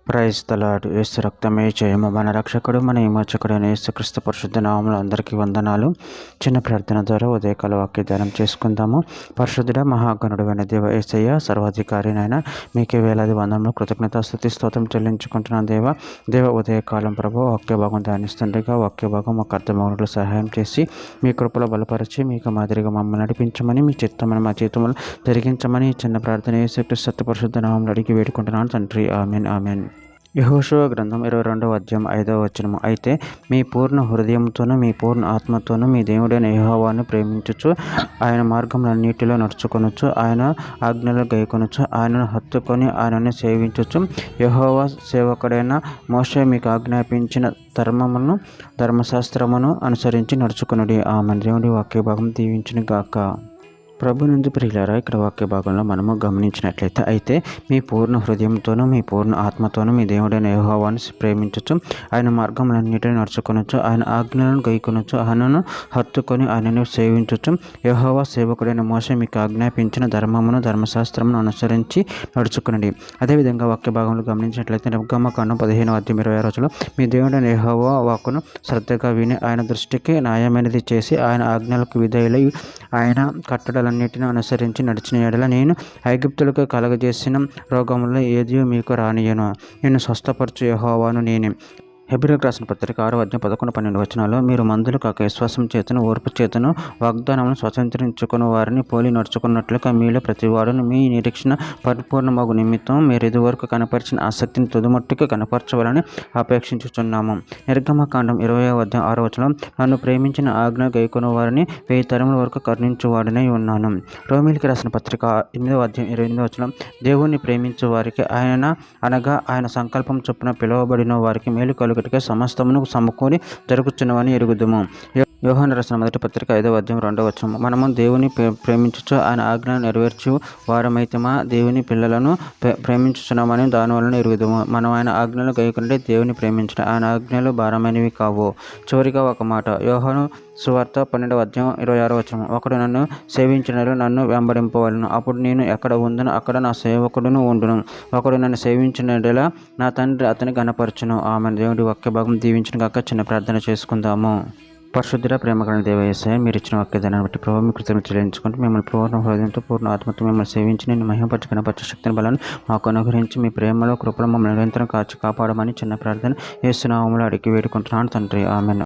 Praise the lord. యేసు రక్తమే జయము. మన రక్షకుడు మన విమోచకుడైన యేసుక్రీస్తు పరిశుద్ధ నామములో అందరికీ వందనాలు. చిన్న ప్రార్థన ద్వారా ఉదయకాల వాక్య ధ్యానం చేసుకుందాము. పరిశుద్ధుడ మహాగణుడైన దేవ యేసయ్య, సర్వాధికారినైన మీకే వేలాది వందనములు కృతజ్ఞతాస్తుతి స్తోత్రం చెల్లించుకుంటున్నాను. దేవ ఉదయకాలం ప్రభు వాక్య భాగం ధ్యానిస్తుండగా వాక్య భాగం మాకు అర్థమవునట్లు సహాయం చేసి మీ కృపలో బలపరిచి మీకు మాదిరిగా మమ్మల్ని నడిపించమని, మీ చిత్తమని మా జీవితంలో జరిగించమని చిన్న ప్రార్థన యేసుక్రీస్తు సత్య పరిశుద్ధ నామములో అడిగి వేడుకుంటున్నాను తండ్రి. Amen amen. యెహోషువ గ్రంథం 22వ అధ్యాయం 5వ వచనము. అయితే మీ పూర్ణ హృదయంతోనూ మీ పూర్ణ ఆత్మతోనూ మీ దేవుడైన యెహోవాను ప్రేమించుచు ఆయన మార్గములన్నిటిలో నడుచుకొనుచు ఆయన ఆజ్ఞలు గైకొనుచు ఆయనను హత్తుకొని ఆయనను సేవించుచు యెహోవా సేవకుడైన మోషే మీకు ఆజ్ఞాపించిన ధర్మశాస్త్రమును అనుసరించి నడుచుకొనుడి. ఆమెన్. దేవుడి వాక్య భాగం దీవించును గాక. ప్రభునందు ప్రియులారా, ఇక్కడ వాక్య భాగంలో మనము గమనించినట్లయితే, అయితే మీ పూర్ణ హృదయంతోనూ మీ పూర్ణ ఆత్మతోనూ మీ దేవుడైన యెహోవాను ప్రేమించచ్చు ఆయన మార్గములన్నిటిని నడుచుకొనొచ్చు ఆయన ఆజ్ఞలను గైకొనొచ్చు ఆయనను హత్తుకొని ఆయనను సేవించచ్చు యెహోవా సేవకుడైన మోషే మీకు ఆజ్ఞాపించిన ధర్మశాస్త్రమును అనుసరించి నడుచుకునండి. అదేవిధంగా వాక్య భాగంలో గమనించినట్లయితే నిర్గమకాండం 15వ అధ్యాయం 20వ రోజులో మీ దేవుడైన యెహోవా వాక్కును శ్రద్ధగా విని ఆయన దృష్టికి న్యాయమైనది చేసి ఆయన ఆజ్ఞలకు విధేయులై ఆయన కట్టడలన్నిటిని అనుసరించి నడిచిన ఎడల నేను ఐగుప్తులకు కలగజేసిన రోగములో ఏది మీకు రానియను, నేను స్వస్థపరచు యెహోవాను నేనే. హెబ్రీయులకు రాసిన పత్రిక 6వ అధ్యాయం 11-12 వచనాల్లో మీరు మందులు కాక విశ్వాసం చేతను ఓర్పు చేతను వాగ్దానమును స్వతంత్రించుకున్న వారిని పోలి నడుచుకున్నట్లుగా మీలో ప్రతివాడును మీ నిరీక్షణ పరిపూర్ణమగు నిమిత్తం మీరు ఇదివరకు కనపరిచిన ఆసక్తిని తుదిమట్టుకు కనపరచవాలని అపేక్షించుచున్నాము. నిర్గమకాండం 20వ అధ్యాయం 6వ వచనం నన్ను ప్రేమించిన ఆజ్ఞ గైకొన్న వారిని 1000 తరముల వరకు కరుణించువాడనే ఉన్నాను. రోమీయులకు రాసిన పత్రిక 8వ అధ్యాయం 28వ వచనం దేవుణ్ణి ప్రేమించు వారికి ఆయన సంకల్పం చొప్పున పిలువబడిన వారికి మేలు కలుగుటకై సమస్తమును సమకూరి జరుగుచున్నవని ఎరుగుదుము. యోహాను రాసిన మొదటి పత్రిక 5వ అధ్యాయం 2వ వచనం మనము దేవుని ప్రేమించుచు ఆయన ఆజ్ఞను నెరవేర్చు వారమైతమా దేవుని పిల్లలను ప్రేమించుచున్నామని దానివలన ఎరుగుదుము. మనం ఆయన ఆజ్ఞలు గైకొనుటే దేవుని ప్రేమించడం. ఆయన ఆజ్ఞలు భారమైనవి కావు. చివరిగా ఒక మాట, యోహాను సువార్త 12వ అధ్యాయం 26వ వచనం ఒకడు నన్ను సేవించినట్లు నన్ను వెంబడింపవలను, అప్పుడు నేను ఎక్కడ ఉందునో అక్కడ నా సేవకుడును ఉండును. ఒకడు నన్ను సేవించినట్లా నా తండ్రి అతని గణపరచును. ఆమె. దేవుడి వాక్య భాగం దీవించిన కాక చిన్న ప్రార్థన చేసుకుందాము. పరిశుద్ధుడ ప్రేమ కలిగిన దేవ యేసయ్య, మీరు ఇచ్చిన వాక్యదానాన్ని బట్టి ప్రభావ మీ కృతజ్ఞతలు చెల్లించుకుంటూ మిమ్మల్ని పూర్ణ హృదయంతో పూర్ణ ఆత్మతో మిమ్మల్ని సేవించి నేను మహిమపరచు గణపరచు శక్తిని బలాన్ని మాకు అనుగ్రహించి మీ ప్రేమలో కృపలో మమ్మల్ని నిరంతరం కాపాడమని చిన్న ప్రార్థన యేసు నామములో అడిగి వేడుకుంటున్నాను తండ్రి. ఆమెన్.